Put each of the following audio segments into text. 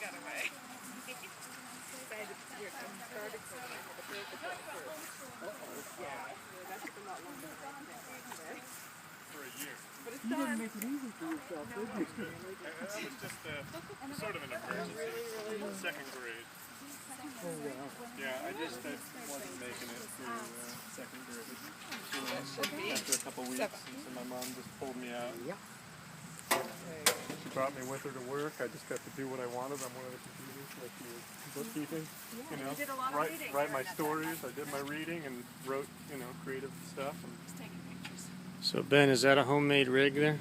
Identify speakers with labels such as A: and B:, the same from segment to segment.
A: got away.
B: For a year.
C: You didn't make it easy for yourself, did you?
B: That was just sort of an emergency. Second grade.
C: Oh, wow.
B: Yeah, I wasn't making it through second grade. After a couple weeks, so my mom just pulled me out.
C: Yeah.
B: She brought me with her to work. I just got to do what I wanted on one of the computers, like the bookkeeping.
A: Yeah,
B: you know,
A: you did a lot of reading
B: write my
A: during that
B: stories. I did my reading and wrote, creative stuff.
A: Just taking pictures.
D: So Ben, is that a homemade rig there?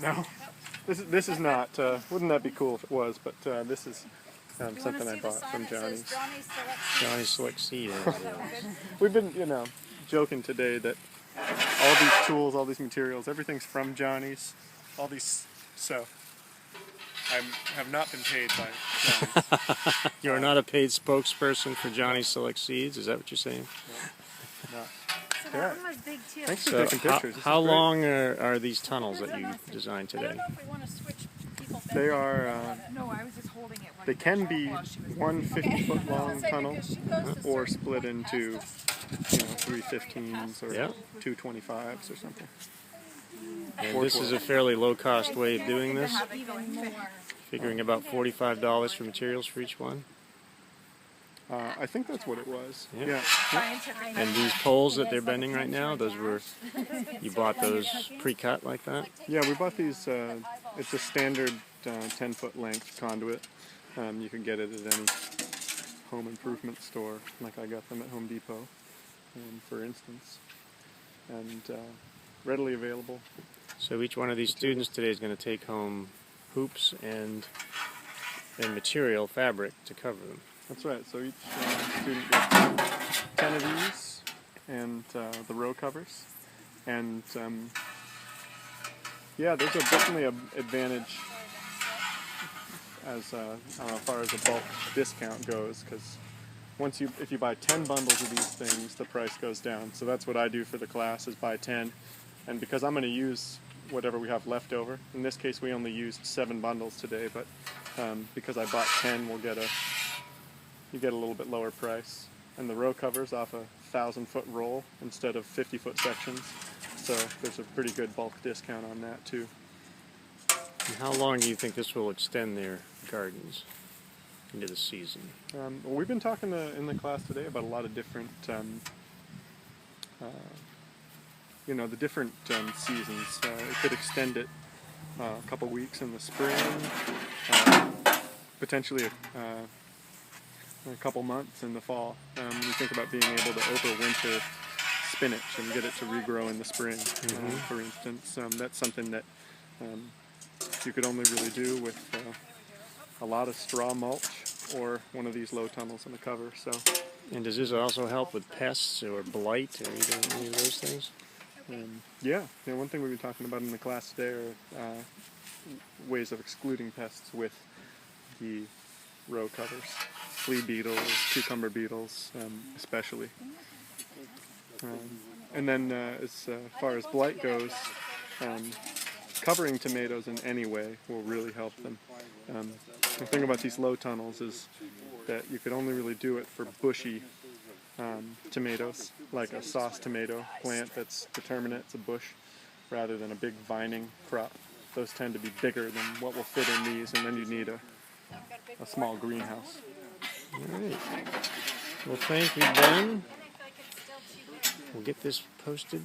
B: No, this is not. Wouldn't that be cool if it was? But this is something I bought from Johnny's.
D: Johnny Select Seed.
B: We've been, joking today that all these tools, all these materials, everything's from Johnny's. All these, so I have not been paid by Johnny's.
D: You are not a paid spokesperson for Johnny Select Seeds. Is that what you're saying?
B: No.
A: So that one was big too.
B: Thanks for
D: So
B: taking pictures. This
D: how
B: is great.
D: long are these tunnels that you designed
A: I
D: today?
A: don't know if we want to switch people.
B: They are.
A: No, I was just holding it.
B: They can be one 50-foot long tunnel, or split into 3 15s or
D: Yeah.
B: 2 25s or something.
D: And this is a fairly low-cost way of doing this, figuring about $45 for materials for each one.
B: I think that's what it was.
D: Yeah.
B: Yeah.
D: And these poles that they're bending right now, you bought those pre-cut like that?
B: Yeah, we bought these. It's a standard 10-foot length conduit. You can get it at any home improvement store, like I got them at Home Depot, for instance, and readily available.
D: So each one of these students today is going to take home hoops and material, fabric, to cover them.
B: That's right. So each student gets 10 of these and the row covers. And yeah, there's definitely an advantage as far as a bulk discount goes, because if you buy 10 bundles of these things, the price goes down. So that's what I do for the class, is buy 10. And because I'm going to use whatever we have left over, in this case we only used 7 bundles today, but because I bought 10, you get a little bit lower price. And the row covers off a 1,000-foot roll instead of 50-foot sections. So there's a pretty good bulk discount on that too.
D: And how long do you think this will extend their gardens into the season?
B: Well, we've been talking in the class today about a lot of different, the different seasons. It could extend it a couple weeks in the spring, potentially a couple months in the fall. We think about being able to overwinter spinach and get it to regrow in the spring, for instance. That's something that you could only really do with a lot of straw mulch or one of these low tunnels on the cover. So.
D: And does this also help with pests or blight or any of those things?
B: Yeah, one thing we've been talking about in the class today are ways of excluding pests with the row covers. Flea beetles, cucumber beetles, especially. And then as far as blight goes, covering tomatoes in any way will really help them. The thing about these low tunnels is that you could only really do it for bushy tomatoes, like a sauce tomato plant that's determinate, it's a bush, rather than a big vining crop. Those tend to be bigger than what will fit in these, and then you need a small greenhouse.
D: All right. Well, thank you, Ben. We'll get this posted.